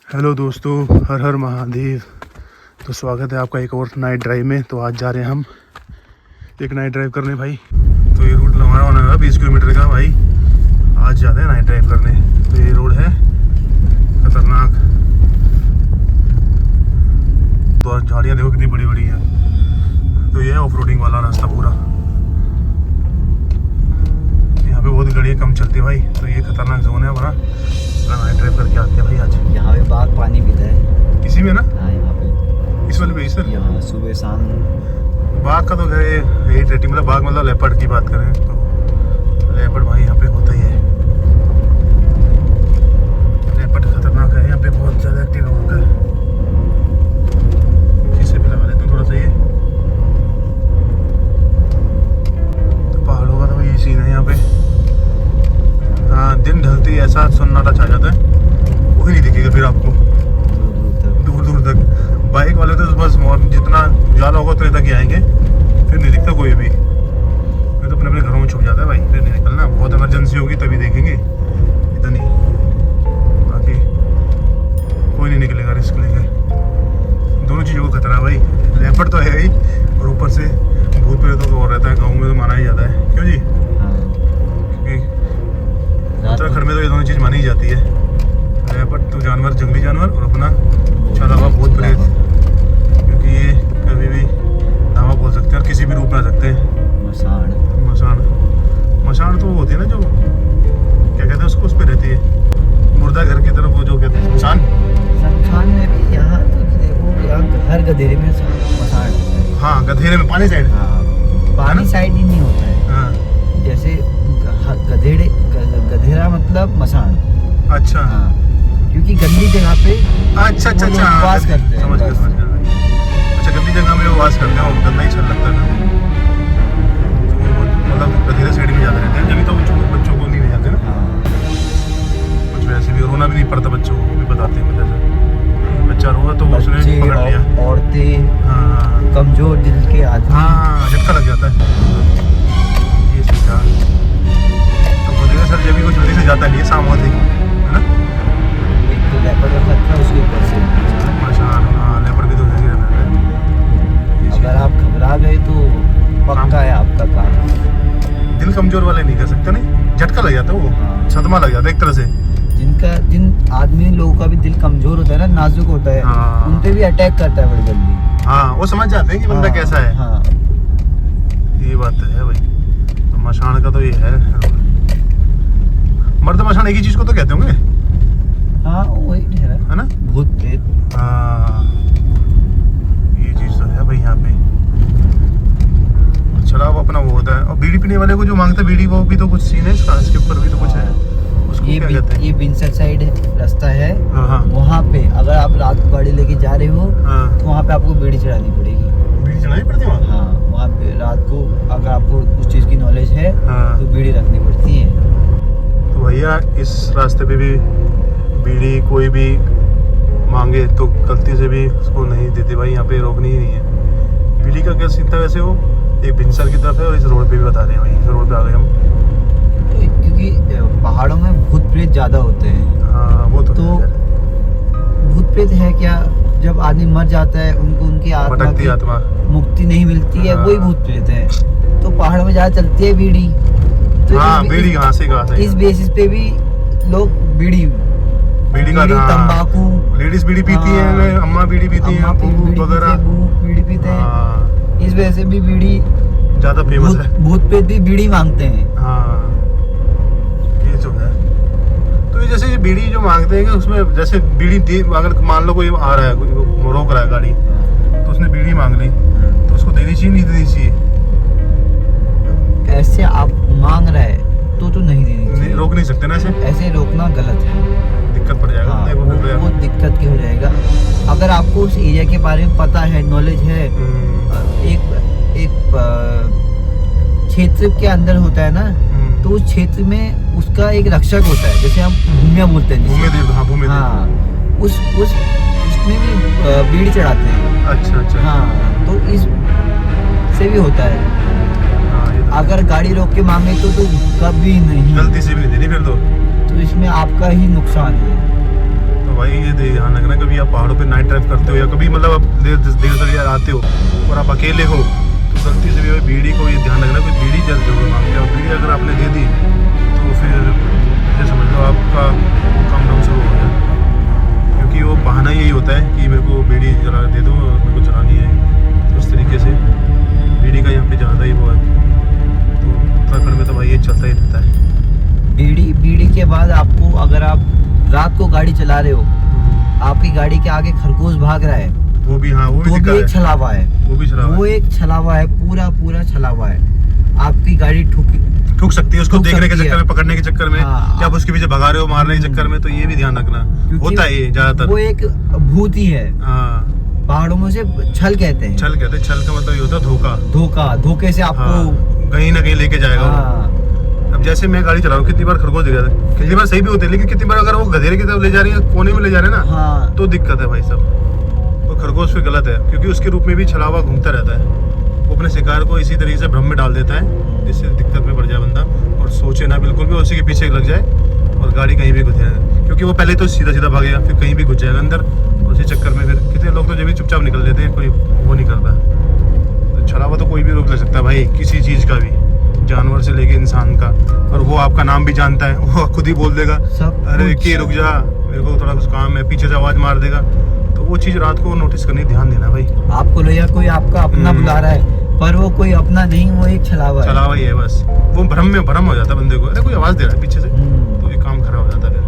Hello दोस्तों, हर हर महादेव। तो स्वागत है आपका एक और नाइट ड्राइव में। तो आज जा रहे हैं हम एक नाइट ड्राइव करने भाई। तो ये रूट हमारा होना है 20 किलोमीटर का भाई। आज जाते हैं नाइट ड्राइव करने। तो ये रोड है खतरनाक, तो झाड़ियाँ देखो कितनी बड़ी बड़ी हैं। तो ये है ऑफ रोडिंग वाला रास्ता पूरा। यहाँ पे बहुत गाड़ियाँ कम चलती है भाई। तो ये खतरनाक जोन है हमारा। नाइट ड्राइव करके आते हैं भाई आज। यहाँ पे बाग पानी भी है इसी में ना? हाँ, यहाँ पे इस वाले पे सर यहाँ सुबह शाम बाघ का तो है यही रेटिंग, मतलब बाघ मतलब लेपर्ड की बात करें तो लेपर्ड भाई यहाँ पे होता ही है। लेपर्ड खतरनाक है, यहाँ पे बहुत ज़्यादा एक्टिव होता है। शीशे पे लगा देते हैं थोड़ा सा ये। तो पहाड़ों का तो यही सीन है यहाँ पे। हाँ, दिन ढलती ऐसा सन्नाटा छा जाता है, वही नहीं दिखेगा फिर आपको दूर दूर तक। बाइक वाले तो बस जितना उजाला होगा उतने तक ही आएंगे, फिर नहीं दिखता कोई भी। फिर तो अपने अपने घरों में छुप जाता है भाई, फिर नहीं निकलना। बहुत इमरजेंसी होगी तभी देखेंगे, इतनी। बाकी कोई नहीं निकलेगा रिस्क लेके। दोनों चीज़ों को खतरा है भाई। लेपर्ड तो है ही, और ऊपर से भूत प्रेतों तो और रहता है। गाँव में तो माना ही जाता है, क्यों जी? क्योंकि उत्तराखंड में तो ये दोनों चीज़ मानी जाती है। लेपर्ड तो जानवर, जंगली जानवर, और अपना चला हुआ भूत प्रेत, क्योंकि ये कभी भी धावा बोल सकते हैं और किसी भी रूप में आ सकते हैं। मसान मसान तो वो होती है ना, जो क्या कहते हैं उसको, उस पर रहती है मुर्दा घर की तरफ, वो जो कहते हैं शमशान में भी। यहाँ तो देखो, यहाँ हर गधेरे में मसान होता है। हाँ, गधेरे में पानी साइड। हाँ, पानी साइड ही नहीं होता है। हाँ, जैसे गधेरा मतलब मसान। अच्छा हाँ, क्योंकि गंदी जगह पे अच्छा वो लोग हाँ, वास करते हैं। समझ गया। अच्छा, गंदी जगह में वो वास करते हैं, वो गंदा ही चल लगता है। तो वो मतलब गधेरे साइड में ज़्यादा रहते हैं, जब तो बच्चों को नहीं ले जाते ना। हाँ, कुछ वैसे भी रोना भी नहीं पड़ता बच्चों को, भी बताते हैं कुछ ऐसा। बच्चा रोगा तो उसने बच्चे, पकड़ लिया। औरतें, हाँ कमजोर दिल के आदमी। हाँ, झटका लग जाता है ये चीज़ का। तो गधेरे सर जब भी कुछ जल्दी से जाता नहीं है, शाम होती है ना। एक तो लेपर्ड का खतरा, उसके ऊपर से मशान। हाँ, लेपर्ड भी तो है ही रहता है। अगर आप घबरा गए तो पक्का है आपका काम। दिल कमजोर वाले नहीं कर सकते, नहीं झटका लग जाता है, वो हाँ। सदमा लग जाता है एक तरह से। जिन आदमी लोगों का भी दिल कमजोर होता है ना, नाजुक होता है, हाँ। उन पे भी अटैक करता है बड़ी जल्दी। हाँ, वो समझ जाते हैं कि बंदा हाँ, कैसा है। हाँ। ये बात तो है भाई। तो मशान का तो ये है। मर्द मशान एक ही चीज को तो कहते होंगे, हाँ, वही है ना? भूत प्रेत। हाँ, ये चीज तो है भाई यहाँ पे। शराब अपना वो होता है, और बीड़ी पीने वाले को जो मांगते हैं बीड़ी, वो भी तो कुछ सीन है इसका, इसके ऊपर भी तो कुछ है। उसको क्या कहते हैं? ये बिनसर साइड रास्ता है। हाँ हाँ वहाँ पे अगर आप रात को गाड़ी लेके जा रहे हो हाँ। तो वहाँ पे आपको बीड़ी चढ़ानी पड़ेगी। बीड़ी चलानी पड़ती है वहाँ? हाँ, वहाँ पे रात को अगर आपको उस चीज़ की नॉलेज है हाँ। तो बीड़ी रखनी पड़ती है। तो भैया इस रास्ते पे भी बीड़ी कोई भी मांगे तो गलती से भी उसको नहीं देते भाई। यहाँ पे रोकनी ही नहीं है। बीड़ी का क्या सीन था वैसे? वो एक बिनसर की तरफ है, और इस रोड पे भी बता रहे हैं भाई। इस रोड पे आ गए हम, क्योंकि पहाड़ों में भूत प्रेत ज़्यादा होते हैं। हाँ वो तो तो है। भूत प्रेत है क्या, जब आदमी मर जाता है उनको उनकी आत्मा भटकती की आत्मा। मुक्ति नहीं मिलती है, हाँ। वही भूत प्रेत है। तो पहाड़ों में ज़्यादा चलती है बीड़ी। तो हाँ, बीड़ी कहाँ से इस बेसिस पे भी लोग बीड़ी का तंबाकू, लेडीज बीड़ी पीती हाँ। है, अम्मा बीड़ी पीती है, वगैरह। बीड़ी पीते हैं। हाँ, इस वजह से भी बीड़ी, ज्यादा फेमस है। भूत प्रेत भी बीड़ी मांगते हैं। हाँ, ये जो है। तो ये जैसे ये बीड़ी जो मांगते हैं कि उसमें जैसे बीड़ी अगर मान लो कोई आ रहा है, कोई रोक रहा है गाड़ी, तो उसने बीड़ी मांग ली, तो उसको देनी चाहिए नहीं देनी चाहिए? ऐसे आप मांग रहे हैं तो नहीं देनी चाहिए। रोक नहीं सकते ना ऐसे? ऐसे रोकना गलत है, दिक्कत पड़ जाएगा। हाँ, देखो फिर तो यार। वो दिक्कत की हो जाएगा। अगर आपको उस एरिया के बारे में पता है, नॉलेज है, एक क्षेत्र के अंदर होता है ना, तो उस क्षेत्र में उसका एक रक्षक होता है, जैसे हम भूमिया बोलते हैं। भूमिदेव, हाँ भूमिदेव। हाँ, उसमें भी बीड़ी चढ़ाते हैं। अच्छा। हाँ, तो इस से भी होता है। हाँ, ये तो अगर गाड़ी रोक के मांगे तो कभी नहीं, गलती से भी नहीं देनी फिर तो। तो इसमें आपका ही नुकसान है। तो भाई ये ध्यान रखना, कभी आप पहाड़ों पे नाइट ड्राइव करते हो या कभी मतलब आप देर से आते हो और आप अकेले हो तो गलती से भी भाई बीड़ी को ये ध्यान रखना, कोई बीड़ी जरूर मांगते हो। बीड़ी अगर आपने दे दी तो फिर ये समझ लो आपका काम डाउन शुरू हो गया, क्योंकि वो बहाना यही होता है कि मेरे को बीड़ी जला दे दो, मेरे को चलानी है। तो उस तरीके से बीड़ी का यहाँ पे ज़्यादा ही वो है। तो उत्तराखंड में तो भाई ये चलता ही रहता है। बीड़ी के बाद आपको, अगर आप रात को गाड़ी चला रहे हो, आपकी गाड़ी के आगे खरगोश भाग रहा है, वो भी, हाँ वो तो भी भी एक छलावा है, वो भी छलावा वो एक छलावा है, पूरा छलावा है। आपकी गाड़ी ठुक सकती है उसको ठुक देखने के सकती चक्कर है। में, पकड़ने के चक्कर में, हाँ। या आप उसके पीछे भगा रहे हो मारने के चक्कर में, तो ये भी ध्यान रखना होता है ये ज्यादातर। वो एक भूत ही है, हाँ, पहाड़ों में से छल कहते हैं। छल कहते हैं। छल का मतलब ये होता है धोखा। धोखे से आपको हाँ, कहीं ना कहीं लेके जाएगा वो। हाँ, अब जैसे मैं गाड़ी चला रहा हूँ, कितनी बार खरगोश दिख जाता है, कितनी बार सही भी होते हैं, लेकिन कितनी बार अगर वो गधेरे की तरफ ले जा रही है, कोने में ले जा रहे हैं ना, हाँ, तो दिक्कत है भाई साहब। तो खरगोश फिर गलत है, क्योंकि उसके रूप में भी छलावा घूमता रहता है। वो अपने शिकार को इसी तरीके से भ्रम में डाल देता है, जिससे दिक्कत में पड़ जाए बंदा और सोचे ना बिल्कुल भी, उसी के पीछे लग जाए और गाड़ी कहीं भी घुस जाए, क्योंकि वो पहले तो सीधा भागेगा, फिर कहीं भी घुस जाएगा अंदर। उसी चक्कर में फिर कितने लोग तो जब भी चुपचाप निकल देते हैं, कोई वो नहीं करता। तो छलावा तो कोई भी रोक ले सकता है भाई, किसी चीज़ का भी, जानवर से लेके इंसान का। और वो आपका नाम भी जानता है, वो खुद ही बोल देगा, सब अरे कुछ। कि रुक जा, मेरे को थोड़ा कुछ काम है, पीछे से आवाज़ मार देगा। तो वो चीज़ रात को नोटिस करनी, ध्यान देना भाई। आपको लोया कोई आपका अपना बुला रहा है, पर वो कोई अपना नहीं, वो एक छलावा है। छलावा ही है बस। वो भ्रम हो जाता है बंदे को, अरे कोई आवाज़ दे रहा है पीछे से, तो ये काम खराब हो जाता है फिर।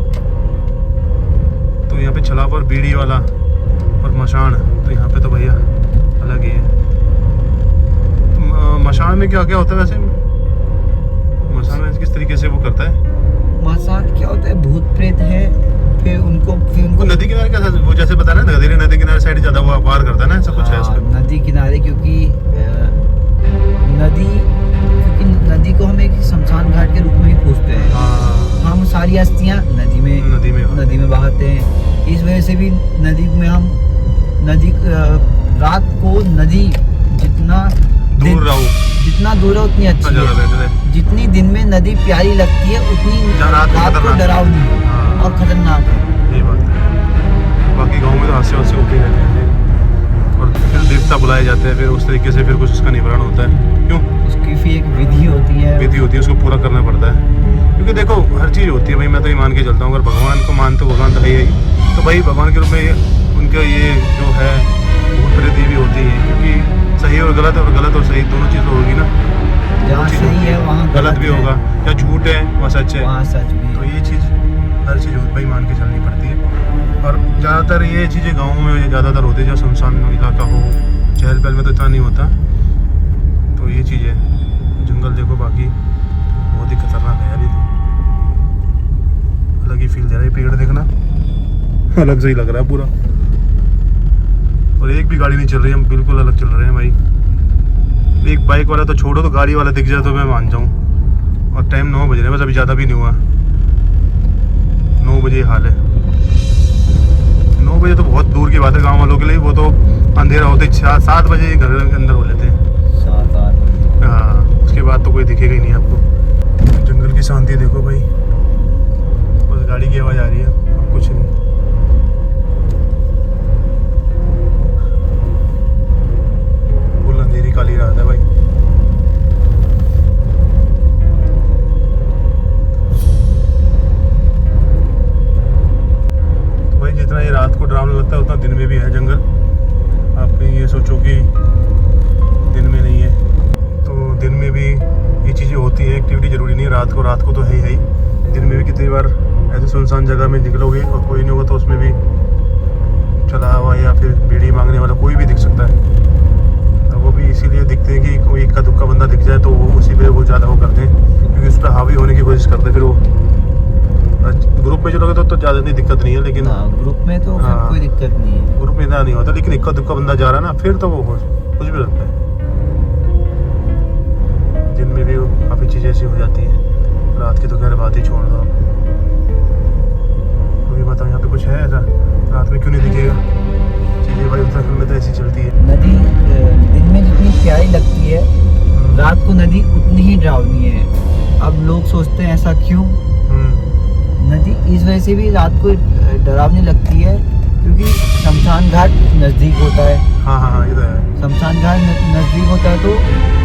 तो यहाँ पे छलावा और बीड़ी वाला और मशान, तो यहाँ पे तो भैया अलग ही है। मशान में क्या क्या होता है वैसे? मशान में किस तरीके से वो करता है? मसान क्या होता है, भूत प्रेत है, फिर उनको वो नदी किनारे का, वो जैसे बता रहे हैं ना, गधेरे नदी किनारे साइड ज्यादा वो वार करता है ना, ऐसा कुछ है इसका। नदी किनारे, क्योंकि नदी को हम एक शमशान घाट के रूप में ही पूछते हैं। हाँ, हम सारी अस्थियां नदी में बहाते हैं। इस वजह से भी नदी में हम रात को नदी जितना दूर रहो, है उतनी अच्छी है। जितनी दिन में नदी प्यारी लगती है, उतनी रात को डरावनी हाँ, और खतरनाक है। ये बात है। बाकी गाँव में तो हादसे वादसे होते ही रहते हैं, और फिर देवता बुलाए जाते हैं, फिर उस तरीके से फिर कुछ उसका निवारण होता है। क्यों? उसकी फिर एक विधि होती है, उसको पूरा करना पड़ता है। क्योंकि देखो हर चीज़ होती है भाई, मैं तो ये मान के चलता हूँ, अगर भगवान को मानते हो, भगवान तो है ही, तो भाई भगवान के रूप में उनका ये जो है भूत प्रेत भी होती है। क्योंकि सही और गलत और सही दोनों चीज़ तो होगी ना। जहाँ सही है वहाँ गलत भी होगा, या झूठ है वहाँ सच है, वहाँ सच भी। तो ये चीज़ हर चीज़ भाई मान के चलनी पड़ती है। और ज़्यादातर ये चीज़ें गाँव में ज़्यादातर होती है, जो शमशान इलाका हो, चहल पहल में तो इतना नहीं होता। तो ये चीज़ है। जंगल देखो बाकी बहुत ही खतरनाक है यार, ये तो अलग ही फील दे रहा है। पेड़ देखना अलग से ही लग रहा है पूरा, और एक भी गाड़ी नहीं चल रही, हम बिल्कुल अलग चल रहे हैं भाई। एक बाइक वाला तो छोड़ो, तो गाड़ी वाला दिख जाए तो मैं मान जाऊँ। और टाइम 9 बज रहे हैं बस, अभी ज़्यादा भी नहीं हुआ, 9 बजे हाल है। 9 बजे तो बहुत दूर की बात है गाँव वालों के लिए, वो तो अंधेरा होते 7 बजे घर के अंदर हो लेते हैं। 7-8 हाँ, उसके बाद तो कोई दिखेगा ही नहीं आपको। जंगल की शांति देखो भाई, बस गाड़ी की आवाज़ आ रही है और कुछ नहीं। फुल अंधेरी काली रात है भाई। भाई जितना ये रात को डरावना लगता है, उतना दिन में भी है जंगल। आप कहीं ये सोचो कि दिन में नहीं है, तो दिन में भी ये चीज़ें होती है। एक्टिविटी जरूरी नहीं है रात को तो है ही। दिन में भी कितनी बार ऐसे सुनसान जगह में निकलोगे और कोई नहीं होगा, तो उसमें भी चला हुआ या फिर बीड़ी मांगने वाला कोई भी दिख सकता है। तो वो भी इसीलिए दिखते हैं कि कोई इक्का दुक्का बंदा दिख जाए तो वो उसी पे वो ज़्यादा वो करते हैं, क्योंकि उस पर हावी होने की कोशिश करते हैं। फिर वो ग्रुप में चलोगे तो ज़्यादा इतनी दिक्कत नहीं है, लेकिन ग्रुप में तो फिर कोई दिक्कत नहीं है। ग्रुप में इतना नहीं होता, लेकिन इक्का दुक्का बंदा जा रहा है ना, फिर तो वो कुछ भी लगता है। दिन में भी काफ़ी चीज़ें ऐसी हो जाती हैं, रात की तो खैर बात ही छोड़ दो आप। अभी बताओ यहाँ पे कुछ है ऐसा, रात में क्यों नहीं दिखेगा? चीज़ें भाई उत्तराखंड में तो ऐसी चलती है। नदी दिन में जितनी प्यारी लगती है, रात को नदी उतनी ही डरावनी है। अब लोग सोचते हैं ऐसा क्यों? नदी इस वजह से भी रात को डरावनी लगती है क्योंकि शमशान घाट नज़दीक होता है। हाँ हाँ हाँ, ये तो है। शमशान घाट नज़दीक होता है तो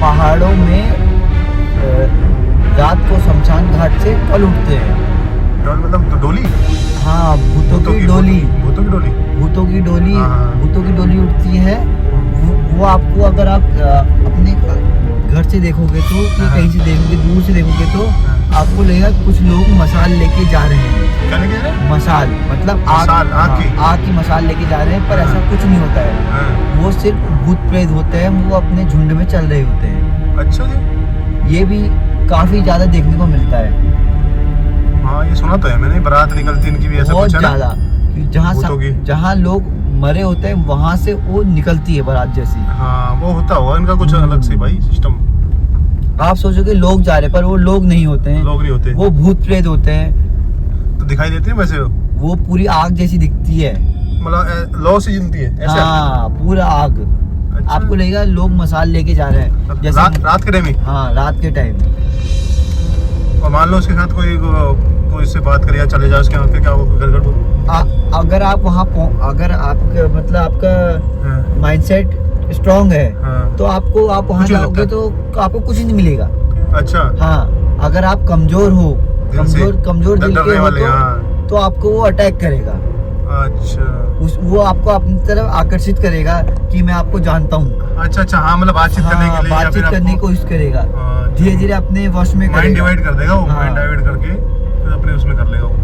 पहाड़ों में रात को शमशान घाट से कल उठते हैं। डोल मतलब तो डोली? हाँ, भूतों की डोली। भूतों की डोली? भूतों की डोली, हाँ। भूतों की डोली उठती है। वो आपको अगर आप अपने घर से देखोगे तो कि कहीं से देखोगे, दूर से देखोगे तो आपको लगेगा कुछ लोग मसाल लेके जा रहे हैं। क्या लेके जा रहे हैं? मसाल मतलब मसाल, आग की? आग की मसाल लेके जा रहे हैं, पर ऐसा कुछ नहीं होता है। वो सिर्फ भूत प्रेत होते हैं, वो अपने झुंड में चल रहे होते हैं। अच्छा जी। ये भी काफी ज्यादा देखने को मिलता है। हाँ, ये सुना तो है मैंने, बारात निकलती इनकी भी ऐसा बहुत कुछ है ना? ज्यादा। जहाँ लोग मरे होते हैं वहां से वो निकलती है बारात जैसी। हाँ, वो होता होगा इनका कुछ अलग से भाई सिस्टम। आप सोचोगे लोग जा रहे हैं, पर वो लोग नहीं होते हैं। लोग नहीं होते, वो भूत प्रेत होते हैं। तो दिखाई देते हैं वैसे? वो पूरी आग जैसी दिखती है, मतलब लौ से जलती है ऐसे? हाँ, पूरा आग। अच्छा। आपको लगेगा लोग मसाल लेके जा रहे हैं जैसे रात के टाइम? हाँ, रात के टाइम। और मान लो उसके साथ कोई इससे बात करे या चले जाए उसके वहाँ पे, क्या होगा? गड़बड़ हो? अगर आप वहाँ अगर आपका मतलब आपका माइंडसेट स्ट्रांग है, हाँ। तो आप वहाँ जाओगे तो आपको कुछ नहीं मिलेगा। अच्छा। हाँ, अगर आप कमजोर हो, कमजोर दिल के हो तो आपको वो अटैक करेगा। अच्छा। वो आपको अपनी तरफ आकर्षित करेगा कि मैं आपको जानता हूँ। अच्छा, हाँ, मतलब बातचीत करने के लिए, बातचीत करने की कोशिश करेगा, धीरे धीरे अपने वश में माइंड डिवाइड कर देगा वो। माइंड डिवाइड करके फिर अपने उसमें कर लेगा वो।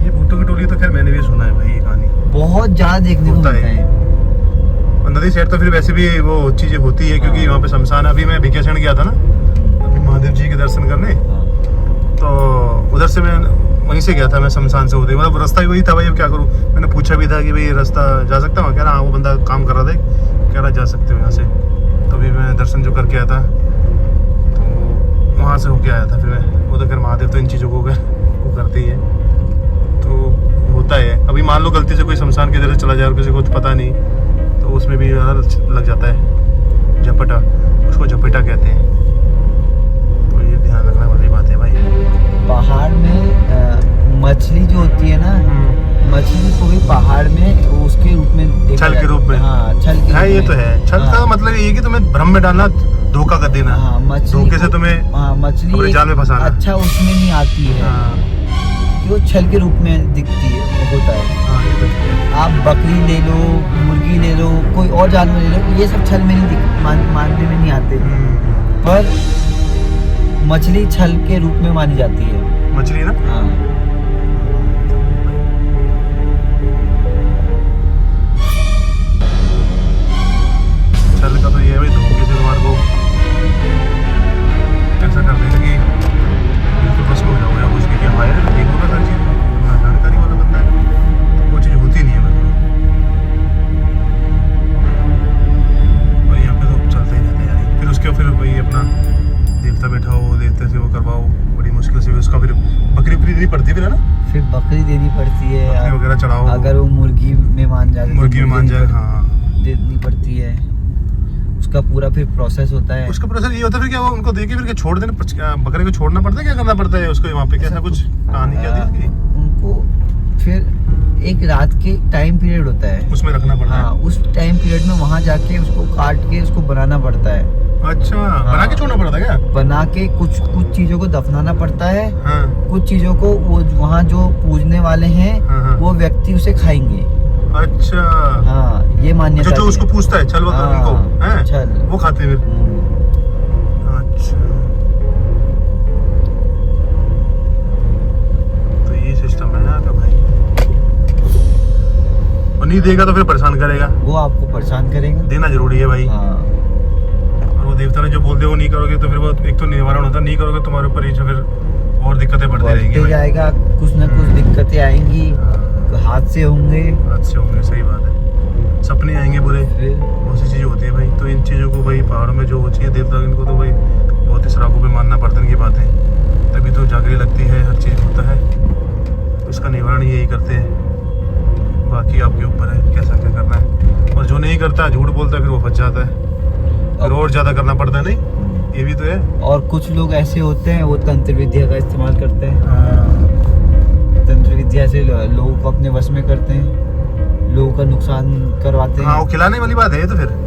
ये भूतों की टोली तो खैर मैंने भी सुना है भाई, ये कहानी बहुत ज्यादा देखने को मिलता है। और नदी साइड तो फिर वैसे भी वो चीजें होती है क्योंकि वहाँ पे शमशान। अभी मैं भिकेशन गया था ना महादेव जी के दर्शन करने, तो उधर से मैं वहीं से गया था, मैं शमशान से होते, मतलब रास्ता ही वही था भाई। अब क्या करूँ, मैंने पूछा भी था कि भाई रास्ता जा सकता हूँ? कह रहा हाँ, वो बंदा काम कर रहा था, कह रहा जा सकते हो यहाँ से। तो अभी मैं दर्शन जो करके आया था तो वहाँ से होके आया था फिर मैं। वो तो खैर महादेव तो इन चीज़ों को वो करते ही है, तो होता है। अभी मान लो गलती से कोई शमशान की तरह चला जाए और किसी को पता नहीं, तो उसमें भी लग जाता है झपटा, उसको झपेटा कहते हैं। तो ये ध्यान रखने वाली बात है भाई। पहाड़ में मछली जो होती है ना, मछली को भी पहाड़ में उसके रूप में देखा छल के रूप में। हाँ, छल के हाँ, ये तो है। छल का मतलब ये कि तुम्हें भ्रम में डालना, धोखा कर देना। हाँ, मछली धोखे से तुम्हें मछली जाल में फंसाना। अच्छा उसमें नहीं आती है। कि वो छल के रूप में दिखती है, होता है। हाँ, ये तो है। आप बकरी ले लो, मुर्गी ले लो, कोई और जानवर ले लो, ये सब छल में नहीं मानने में नहीं आते, पर मछली छल के रूप में मानी जाती है। मछली ना? हाँ। छल का तो ये है भाई, धोखे से तुम्हारे को ऐसा कर देगा कि बिल्कुल बस हो जाओगे कुछ नहीं। क्या हायर ठीक होगा हर चीज़, जानकारी वाला बंदा है तो वो चीज़ होती नहीं है मेरे को। और यहाँ पे तो चलते ही रहते हैं यार। फिर उसके फिर वही अपना देवता बैठाओ, देवते से वो करवाओ, बड़ी मुश्किल से उसका फिर बकरी देनी पड़ती है ना? फिर बकरी देनी पड़ती है, बकरी वगैरह चढ़ाओ। अगर वो मुर्गी में मान जाए, मुर्गी में मान जाए, हाँ, देनी पड़ती है। उसका पूरा फिर प्रोसेस होता है। उसका प्रोसेस ये होता है फिर क्या वो उनको देके फिर क्या छोड़ देना, बकरे को छोड़ना पड़ता है? क्या करना पड़ता है उसको वहाँ पे? कैसा कुछ कहानी क्या थी? उनको फिर एक रात के टाइम पीरियड होता है, उसमें रखना पड़ता है। हाँ, उस टाइम पीरियड में वहाँ जाके उसको काट के उसको बनाना पड़ता है। अच्छा, बना के छोड़ना पड़ता है क्या? बना के कुछ चीजों को दफनाना पड़ता है। हाँ। कुछ चीजों को वो वहाँ जो पूजने वाले हैं, हाँ। वो व्यक्ति उसे खाएंगे। अच्छा, हाँ, ये मान्यता जो उसको पूछता है छल वगैरह उनको, हैं? छल वो खाते हैं फिर। अच्छा, तो ये सिस्टम है यहाँ का भाई। और नहीं देगा तो फिर परेशान करेगा। वो आपको परेशान करेगा, देना जरूरी है भाई। हाँ। और वो देवता ने जो बोल दिया वो नहीं करोगे तो फिर वो एक तो निवारण होता, नहीं करोगे तुम्हारे ऊपर ही फिर और दिक्कतें बढ़ती रहेंगी भाई। जाएगा, कुछ ना कुछ दिक्कतें आएंगी, हादसे होंगे। सही बात है, सपने आएंगे बुरे, बहुत सी चीज़ें होती है भाई। तो इन चीज़ों को भाई पहाड़ों में जो होती है देवता, इनको तो भाई बहुत ही सराखों पे मानना पड़ता है इनकी बातें, तभी तो जागरी लगती है, हर चीज़ होता है। तो इसका निवारण यही करते हैं, बाकी आपके ऊपर है कैसा क्या करना है। और जो नहीं करता, झूठ बोलता है, फिर वो फंस जाता है, फिर और ज़्यादा करना पड़ता है। नहीं, ये भी तो है। और कुछ लोग ऐसे होते हैं वो तंत्र विद्या का इस्तेमाल करते हैं। तंत्र विद्या से लोगों को अपने वश में करते हैं, लोगों का नुकसान करवाते हाँ, वो हैं। खिलाने वाली बात है ये तो फिर।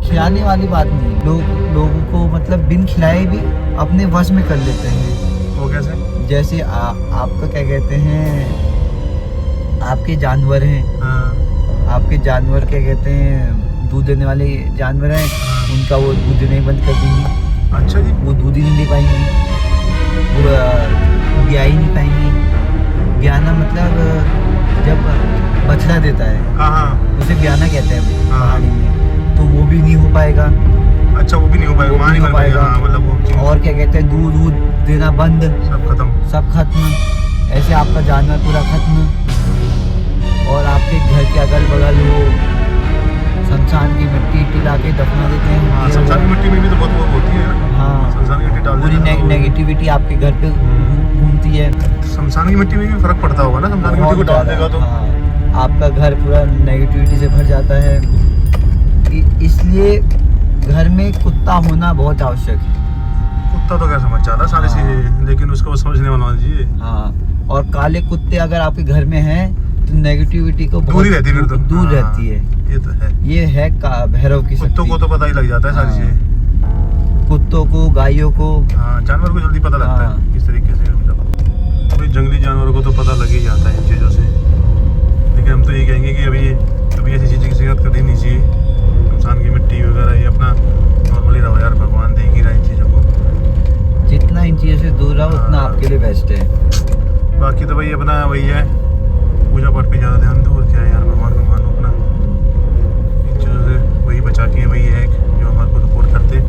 खिलाने वाली बात नहीं, लोगों को मतलब बिन खिलाए भी अपने वश में कर लेते हैं। वो कैसे? जैसे आपका क्या कहते हैं, आपके जानवर हैं, हाँ, आपके जानवर क्या कहते हैं, दूध देने वाले जानवर हैं, उनका वो दूध देना ही बंद कर देंगे। अच्छा जी। वो दूध ही नहीं दे पाएंगे, वो ब्याह ही नहीं पाएंगे। ब्याना मतलब जब बछड़ा देता है, हाँ हाँ, उसे ब्याना कहते हैं हाँ। पहाड़ी में, तो वो भी नहीं हो पाएगा। अच्छा, वो भी नहीं हो पाएगा, वो मां भी नहीं हो बन पाएगा। पाएगा। हाँ, मतलब वो चीज़ और क्या कहते हैं, दूध देना बंद, सब खत्म। सब खत्म। ऐसे आपका जानवर पूरा खत्म। और आपके घर के अगल बगल वो शमशान की मिट्टी ला के दफना देते हैं। हाँ, ये शमशान की वो- मिट्टी में भी तो बहुत वो होती है ना। हाँ, शमशान की मिट्टी डाल पूरी देते हैं तो नेगेटिविटी आपके घर पे घूमती है। शमशान की मिट्टी में भी फर्क पड़ता होगा ना, शमशान की मिट्टी को बहुत डाल ज़्यादा, देगा तो। हाँ, आपका घर पूरा नेगेटिविटी से भर जाता है। इसलिए घर में कुत्ता होना बहुत आवश्यक है। कुत्ता तो क्या समझ जाता सारी हाँ। चीजें, लेकिन उसको समझने वाला होना चाहिए। हाँ, और काले कुत्ते अगर आपके घर में हैं तो नेगेटिविटी को दूर ही रहती है फिर तो। दूर हाँ, रहती है। ये तो है। ये है भैरव की कुत्तों शक्ति। को तो पता ही लग जाता है सारी हाँ। चीजें। कुत्तों को, गायों को, हाँ, जानवर को जल्दी पता लगता हाँ। है किस तरीके से। अभी जंगली जानवरों को तो पता लग ही जाता है इन चीज़ों से, लेकिन हम तो ये कहेंगे कि अभी कभी ऐसी चीज़ें की जिक्र करनी नहीं चाहिए। शमशान की मिट्टी वगैरह ये अपना नॉर्मली रहो यार, भगवान देख ही रहा है इन चीज़ों को। जितना इन चीज़ों से दूर रहो उतना हाँ। आपके लिए बेस्ट है। बाकी तो भाई अपना वही है, पूजा पाठ पे ज़्यादा ध्यान दो और क्या है यार, भगवान को मानो अपना। इन चीज़ों से वही बचा के वही है जो हमारे को सपोर्ट करते।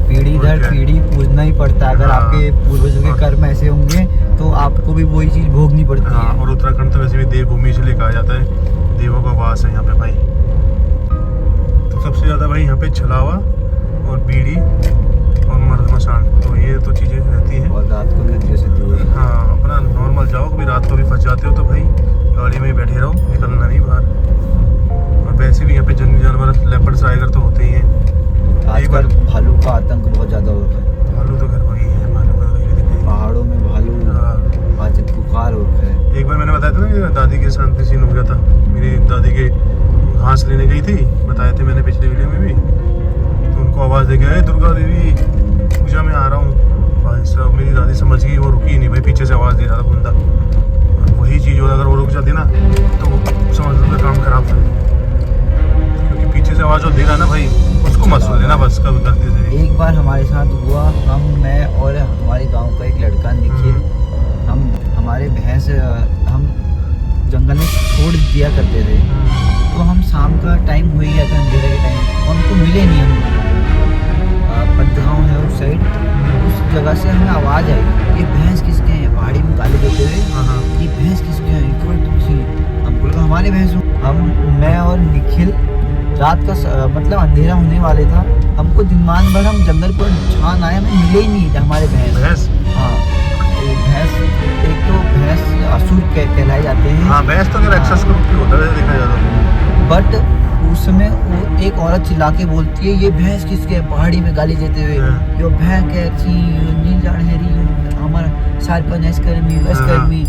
पीढ़ी और दर क्या? पीढ़ी पूजना ही पड़ता है। अगर हाँ। आपके पूर्वजों के कर्म ऐसे होंगे तो आपको भी वही चीज़ भोगनी पड़ती हाँ, है। और उत्तराखंड तो वैसे भी देवभूमि इसलिए कहा जाता है, देवों का वास है यहाँ पे भाई। तो सबसे ज़्यादा भाई यहाँ पे छलावा और बीड़ी और मर्द मसान, तो ये तो चीज़ें रहती हैं। और रात को नदियों से दूर। हाँ, अपना नॉर्मल जाओ, कभी रात को भी फंस जाते हो तो भाई गाड़ी में ही बैठे रहो, निकलना नहीं बाहर। और वैसे भी यहाँ पे जंगली जानवर लेपर्ड टाइगर तो होते ही हैं। आजकल भालू का आतंक बहुत ज़्यादा होता है। भालू तो घर वही है, भालू का कहीं भी दिखेगा। पहाड़ों में भालू हाँ। आज पुकार होता है। एक बार मैंने बताया था ना कि दादी के साथ सीन हो गया था। मेरी दादी के घास लेने गई थी, बताए थे मैंने पिछले वीडियो में भी। तो उनको आवाज़ दे गया, दुर्गा देवी पूजा में आ रहा हूँ। भाई साहब, मेरी दादी समझ गई, वो रुकी ही नहीं भाई, पीछे से आवाज़ दे रहा था बंदा। और वही चीज़ हो, अगर वो रुक जाती ना तो समझ लो कि काम खराब था, क्योंकि पीछे से आवाज़ जो दे रहा ना भाई, उसको मत सुन लेना बस कभी गलती से। एक बार हमारे साथ हुआ, मैं और हमारे गांव का एक लड़का निखिल, हम हमारे भैंस हम जंगल में छोड़ दिया करते थे। तो हम शाम का टाइम हो ही गया था, अंधेरे के टाइम, और उनको मिले नहीं हम। पंतगांव है उस साइड, उस जगह से हमें आवाज़ आई, ये भैंस किसके हैं, पहाड़ी में गाली देते हुए, हाँ, ये भैंस किसके हैं, हमको लगा हमारे भैंस हो। मैं और निखिल रात का मतलब अंधेरा होने वाले था, हमको दिनमान भर हम जंगल पर छान आए, हमें मिले ही नहीं हमारे भैंस। हाँ, तो भैंस, एक तो भैंस असुर कहलाए जाते हैं। हाँ, भैंस तो अगर एक्सेस का रूप होता है वैसे देखा जाए तो। बट उस समय वो एक औरत चिल्ला के बोलती है, ये भैंस किसके है, पहाड़ी में गाली देते हुए, हाँ। यो भैंस के नील जाड़ेरी हमारा सरपंच कर्मी वैस हाँ। कर्मी।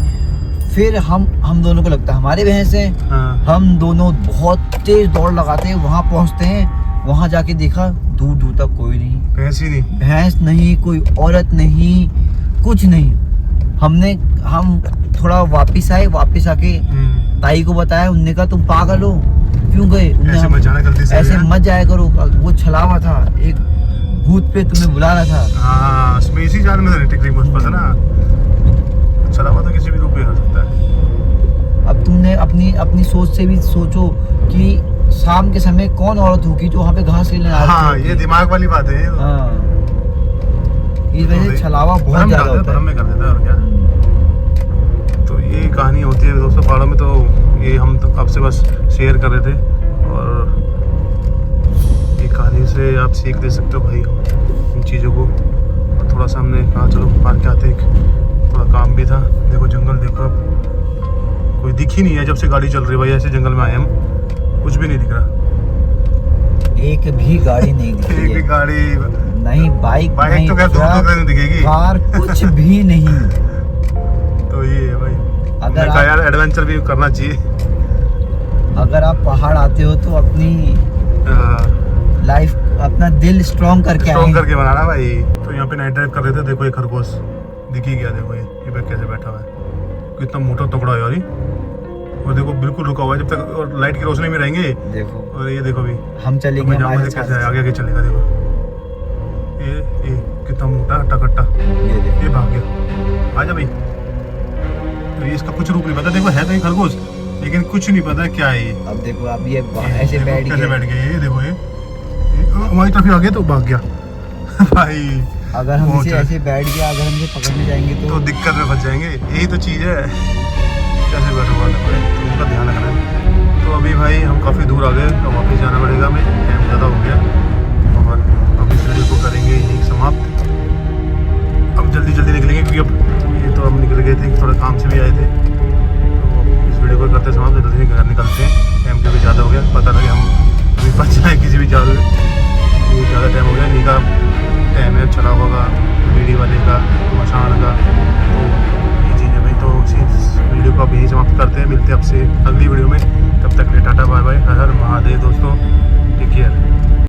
फिर हम दोनों को लगता है हमारे भैंस हैं। हाँ, हम दोनों बहुत तेज दौड़ लगाते हैं, वहाँ पहुँचते हैं, वहाँ जाके देखा दूर दूर तक कोई नहीं, भैंस ही नहीं। भैंस नहीं, कोई औरत नहीं, कुछ नहीं। हम थोड़ा वापस आए, वापस आके ताई को बताया, उनने कहा तुम पागल हो, क्यों गए? ऐसे मत जाना गलती से, ऐसे मत जाया करो, वो छलावा था, एक भूत पे तुम्हें बुला रहा था। हाँ, उसमें इसी जान में टिकरी मुझ पर ना, छलावा तो किसी भी रूप में हो सकता है। अब तुमने अपनी सोच से भी सोचो कि शाम के समय कौन औरत होगी जो वहाँ पे घास लेने आ रही हाँ, ये दिमाग वाली बात है। हाँ, इस वजह से छलावा बहुत भ्रम ज्यादा डालते हैं, होता भ्रम है। में कर देता है और क्या। तो ये कहानी होती है दोस्तों पहाड़ों में। तो ये हम तो आपसे बस शेयर कर रहे थे, और ये कहानी से आप सीख ले सकते हो भाई इन चीज़ों को। और थोड़ा सा हमने कहा चलो पार के आते, थोड़ा काम भी था। देखो जंगल देखो, अब कोई दिख ही नहीं है जब से गाड़ी चल रही है भाई। ऐसे जंगल में आए हम, कुछ भी नहीं दिख रहा, एक भी गाड़ी नहीं दिख रही एक भी है, गाड़ी, नहीं बाइक तो क्या दूर ट्रक, दूर नहीं दिखेगी। कार, कुछ भी नहीं। तो ये है भाई। अगर मैंने कहा यार एडवेंचर भी करना चाहिए। अगर आप पहाड़ आते हो तो अपनी लाइफ, अपना दिल स्ट्रॉन्ग करके स्ट्रॉन्ग आए। करके बनाना भाई। तो यहाँ पे नाइट ड्राइव कर रहे थे, देखो ये खरगोश दिख ही गया, देखो ये पे कैसे बैठा हुआ है, कितना मोटा तगड़ा है यार ये। और देखो बिल्कुल रुका हुआ है, जब तक और लाइट की रोशनी में रहेंगे। देखो और ये देखो भी हम चलेंगे, मैं जाऊंगा हमारे कैसे साथ। आगे आगे चलेगा, देखो ये कितना मोटा हट्टा कट्टा, ये देखो, ये भाग गया। आजा भाई। तो ये इसका कुछ रूप नहीं पता, देखो है तो ये खरगोश, लेकिन कुछ नहीं पता क्या है ये। अब देखो अब ये ऐसे देखो बैठ कैसे गया। बैठ गया, ये देखो ये हमारी तरफ ही आ गया तो भाग गया भाई। अगर हम बहुत इसे है। ऐसे बैठ गया, अगर हम इसे पकड़ने जाएंगे तो तो दिक्कत में फंस जाएंगे, यही तो चीज़ है। कैसे बैठा हुआ है, तो उनका ध्यान रखना है। तो अभी भाई हम काफ़ी दूर आ गए, तो वापस जाना पड़ेगा हमें, टाइम ज़्यादा हो गया। और अब इस वीडियो को करेंगे यहीं समाप्त। अब जल्दी जल्दी निकलेंगे, क्योंकि अब ये तो हम निकल गए थे, थोड़ा काम से भी आए थे। तो इस वीडियो को करते समाप्त, जल्दी घर निकलते हैं, टाइम भी ज़्यादा हो गया, पता लगे हम अभी फंस जाए किसी भी जाल में। ये ज़्यादा टाइम हो गया, निका टाइम है चला होगा बीड़ी वाले का, मशान का। तो ये चीज़ है भाई। तो इसी वीडियो को अब यहीं समाप्त करते हैं, मिलते हैं आपसे अगली वीडियो में। तब तक के लिए टाटा बाय बाय, हर हर महादेव दोस्तों, टेक केयर।